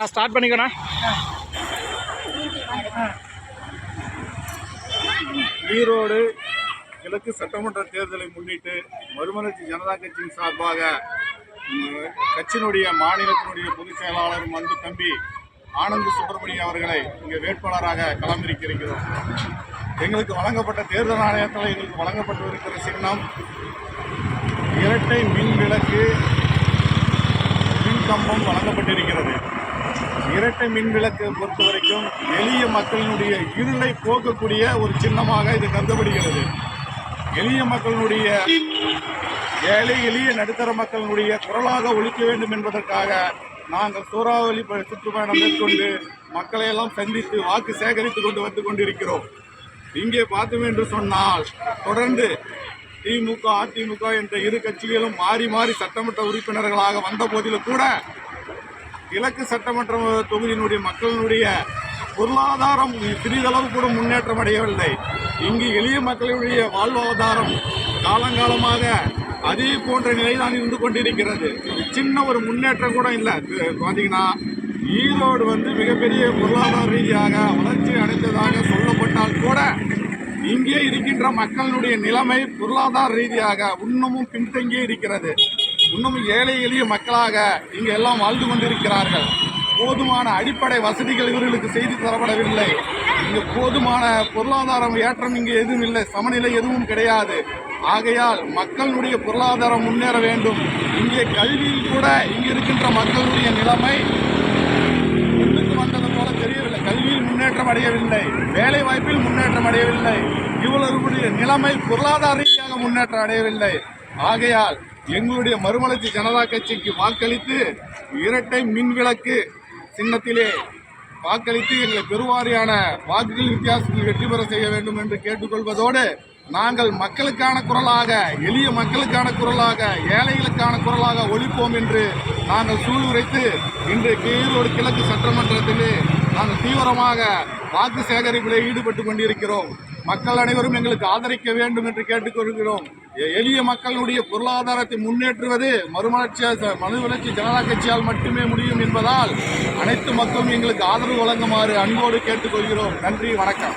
Start பண்ணிக்கண்ணா. Erode கிழக்கு சட்டமன்ற தேர்தலை முன்னிட்டு மறுமலர்ச்சி ஜனதா கட்சியின் சார்பாக கட்சியினுடைய மாநிலத்தினுடைய பொதுச் செயலாளர் அன்பு தம்பி ஆனந்த் சுப்பிரமணியம் அவர்களை இங்கே வேட்பாளராக களமிறக்கிறோம். எங்களுக்கு வழங்கப்பட்ட தேர்தல் ஆணையத்தில் எங்களுக்கு வழங்கப்பட்டிருக்கிற சின்னம் இரட்டை மின் விளக்கு மின் கம்பம் வழங்கப்பட்டிருக்கிறது. இரட்டை மின் விளக்கு பொறுத்த வரைக்கும் எளிய மக்களினுடைய இருளை போக்கக்கூடிய ஒரு சின்னமாக இது கருதப்படுகிறது. எளிய மக்களினுடைய ஏழை எளிய நடுத்தர மக்களினுடைய குரலாக ஒலிக்க வேண்டும் என்பதற்காக நாங்கள் சூறாவளி சுற்றுப்பயணம் மேற்கொண்டு மக்களை எல்லாம் சந்தித்து வாக்கு சேகரித்து கொண்டு வந்து கொண்டிருக்கிறோம். இங்கே பார்த்தோம் என்று சொன்னால் தொடர்ந்து திமுக அதிமுக என்ற இரு கட்சிகளும் மாறி மாறி சட்டமன்ற உறுப்பினர்களாக வந்த போதிலும் கூட கிழக்கு சட்டமன்ற தொகுதியினுடைய மக்களினுடைய பொருளாதாரம் சிறிதளவு கூட முன்னேற்றம் அடையவில்லை. இங்கு எளிய மக்களுடைய வாழ்வாதாரம் காலங்காலமாக அதே போன்ற நிலைதான் இருந்து கொண்டிருக்கிறது. சின்ன ஒரு முன்னேற்றம் கூட இல்லை. பார்த்தீங்கன்னா ஈரோடு மிகப்பெரிய பொருளாதார ரீதியாக வளர்ச்சி அடைந்ததாக சொல்லப்பட்டால் கூட இங்கே இருக்கின்ற மக்களுடைய நிலைமை பொருளாதார ரீதியாக இன்னமும் பின்தங்கியே இருக்கிறது. இன்னும் ஏழை எளிய மக்களாக இங்கு எல்லாம் வாழ்ந்து கொண்டிருக்கிறார்கள். போதுமான அடிப்படை வசதிகள் இவர்களுக்கு செய்து தரப்படவில்லை. இங்கு போதுமான பொருளாதாரம் ஏற்றம் இங்கு எதுவும் இல்லை, சமநிலை எதுவும் கிடையாது. ஆகையால் மக்களுடைய பொருளாதாரம் முன்னேற வேண்டும். இங்கே கல்வியில் கூட இங்கு இருக்கின்ற மக்களுடைய நிலைமை முன்னுக்கு வந்தது போல தெரியவில்லை. கல்வியில் முன்னேற்றம் அடையவில்லை, வேலை வாய்ப்பில் முன்னேற்றம் அடையவில்லை. இவர்களுடைய நிலைமை பொருளாதார ரீதியாக முன்னேற்றம் அடையவில்லை. ஆகையால் எங்களுடைய மறுமலர்ச்சி ஜனதா கட்சிக்கு வாக்களித்து இரட்டை மின்விளக்கு சின்னத்திலே வாக்களித்து எங்களை பெருவாரியான வாக்குகள் வித்தியாசத்தில் வெற்றி பெற செய்ய வேண்டும் என்று கேட்டுக்கொள்வதோடு நாங்கள் மக்களுக்கான குரலாக, எளிய மக்களுக்கான குரலாக, ஏழைகளுக்கான குரலாக ஒலிப்போம் என்று நாங்கள் சூளுரைத்து இன்று ஈரோடு கிழக்கு சட்டமன்றத்திலே நாங்கள் தீவிரமாக வாக்கு சேகரிப்பில் ஈடுபட்டு கொண்டிருக்கிறோம். மக்கள் அனைவரும் எங்களுக்கு ஆதரிக்க வேண்டும் என்று கேட்டுக்கொள்கிறோம். எளிய மக்களுடைய பொருளாதாரத்தை முன்னேற்றுவது மறுமலர்ச்சி ஜனதா கட்சியால் மட்டுமே முடியும் என்பதால் அனைத்து மக்களும் எங்களுக்கு ஆதரவு வழங்குமாறு அன்போடு கேட்டுக்கொள்கிறோம். நன்றி, வணக்கம்.